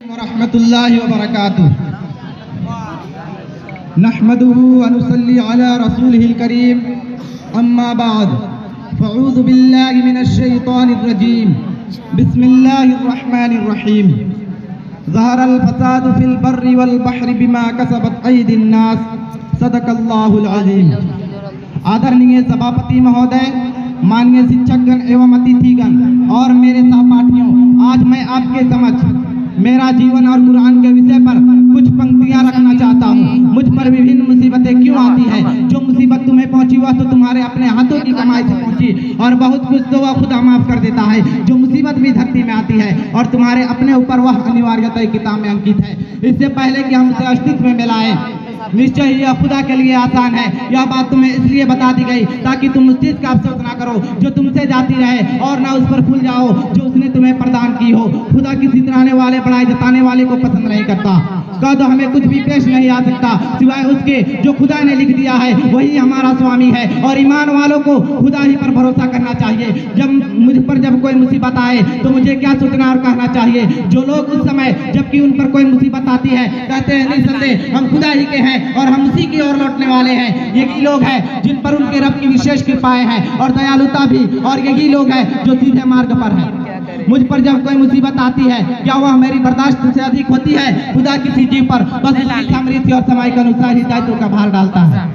रहमतुल्लाहि व बरकातुहू। नहमदुहु व नुसल्ली अला रसूलिहिल करीम, अम्मा बाद, फ़अऊज़ु बिल्लाहि मिनश शैतानिर रजीम, बिस्मिल्लाहिर रहमानिर रहीम। ज़हरल फ़सादु फ़िल बर्रि वल बहरि बिमा कसबत अयदिन नास, सदक़ल्लाहुल अज़ीम। आदरणीय सभापति महोदय, माननीय शिक्षकगण एवं अतिथिगण और मेरे सहपाठियों, आज मैं आपके समक्ष मेरा जीवन और कुरान के विषय पर कुछ पंक्तियां रखना चाहता हूँ। मुझ पर विभिन्न मुसीबतें क्यों आती है? जो मुसीबत तुम्हें पहुंची वह तो तुम्हारे अपने हाथों की कमाई से पहुंची, और बहुत कुछ तो वह खुदा माफ कर देता है। जो मुसीबत भी धरती में आती है और तुम्हारे अपने ऊपर वह अनिवार्यतः किताब में अंकित है। इससे पहले कि हम उसे अस्तित्व में मिलाएं, निश्चय ही यह खुदा के लिए आसान है। यह बात तुम्हें इसलिए बता दी गई ताकि तुम उस चीज का अफसोस ना करो जो तुमसे जाती रहे, और ना उस पर भूल जाओ जो उसने तुम्हें प्रदान की हो। खुदा किसी तरह वाले बड़ाई जताने वाले को पसंद नहीं करता। कह दो हमें कुछ भी पेश नहीं आ सकता सिवाय उसके जो खुदा ने लिख दिया है, वही हमारा स्वामी है। और ईमान वालों को खुदा ही पर भरोसा करना चाहिए। जब मुझ पर जब कोई मुसीबत आए तो मुझे क्या सोचना और कहना चाहिए? जो लोग उस समय जबकि उन पर कोई मुसीबत आती है कहते हैं निसंदेह हम खुदा ही के हैं और हम उसी की ओर लौटने वाले हैं। यही लोग हैं जिन पर उनके रब की विशेष कृपाएं हैं और दयालुता भी, और यही लोग हैं जो सीधे मार्ग पर हैं। मुझ पर जब कोई मुसीबत आती है क्या वह मेरी बर्दाश्त से अधिक होती है? खुदा किसी जीव पर बस उसकी समृद्धि और समय के अनुसार ही दायित्व का भार डालता है।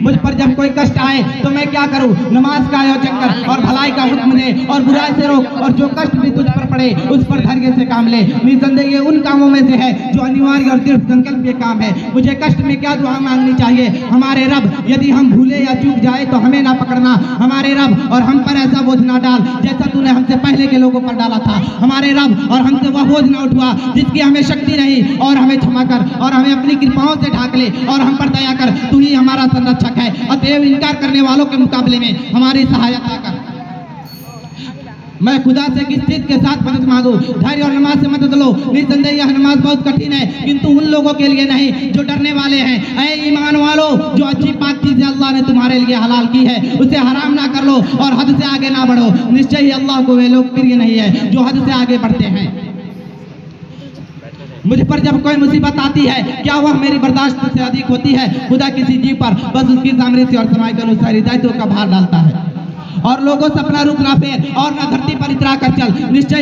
मुझ पर जब कोई कष्ट आए तो मैं क्या करूं? नमाज का आयोजन कर और भलाई का हुक्म दे और बुराई से रोक, और जो कष्ट भी तुझ पर पड़े उस पर धैर्य से काम ले। निसंदेह ये उन कामों में से है जो अनिवार्य और दृढ़ संकल्प के काम है। मुझे कष्ट में क्या दुआ मांगनी चाहिए? हमारे रब, यदि हम भूले या चूक जाए तो हमें ना पकड़ना। हमारे रब, और हम पर ऐसा बोझ ना डाल जैसा तूने हमसे पहले के लोगों पर डाला था। हमारे रब, और हमसे वह बोझ ना उठवा जिसकी हमें शक्ति नहीं, और हमें क्षमा कर और हमें अपनी कृपाओं से ढाक ले और हम पर दया कर। तू ही हमारा संरक्षक है, अतएव इनकार करने वालों के मुकाबले में हमारी सहायता कर। मैं खुदा से किस चीज के साथ मदद मांगू? धैर्य और नमाज से मदद लो। निसंदेह यह नमाज बहुत कठिन है, किंतु उन लोगों के लिए नहीं जो डरने वाले हैं। ऐ ईमान वालों, जो अच्छी पाक चीजें अल्लाह ने तुम्हारे लिए हलाल की है उसे हराम ना कर लो और हद से आगे ना बढ़ो। निश्चय ही अल्लाह को वे लोग प्रिय नहीं है जो हद से आगे बढ़ते हैं। मुझ पर जब कोई मुसीबत आती है क्या वह मेरी बर्दाश्त से अधिक होती है? खुदा किसी जीव पर बस उसकी सामर्थ्य और समय के अनुसार दायित्व का भार डालता है। और लोगों से अपना रुख ना फेर और ना धरती पर इतरा कर चल। निश्चय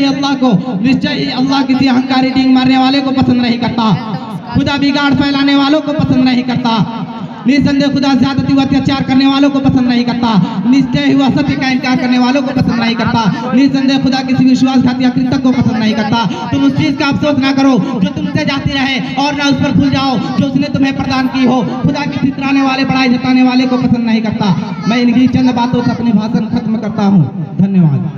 ही अल्लाह किसी अहंकारी डींग मारने वाले को पसंद नहीं करता। खुदा बिगाड़ फैलाने वालों को पसंद नहीं करता। निसंदेह खुदा ज्यादती व अत्याचार करने वालों को पसंद नहीं करता। निश्चय हुआ सत्य का इनकार करने वालों को पसंद नहीं करता। निसंदेह खुदा किसी विश्वासघाती अकृतज्ञ को पसंद नहीं करता। तुम उस चीज का अफसोस ना करो जो तुमसे जाती रहे, और ना उस पर भूल जाओ जो उसने तुम्हें प्रदान की हो। खुदा किसी इतराने वाले बड़ाई जताने वाले को पसंद नहीं करता। मैं इन्हीं चंद बातों से अपनी भाषण खत्म करता हूँ। धन्यवाद।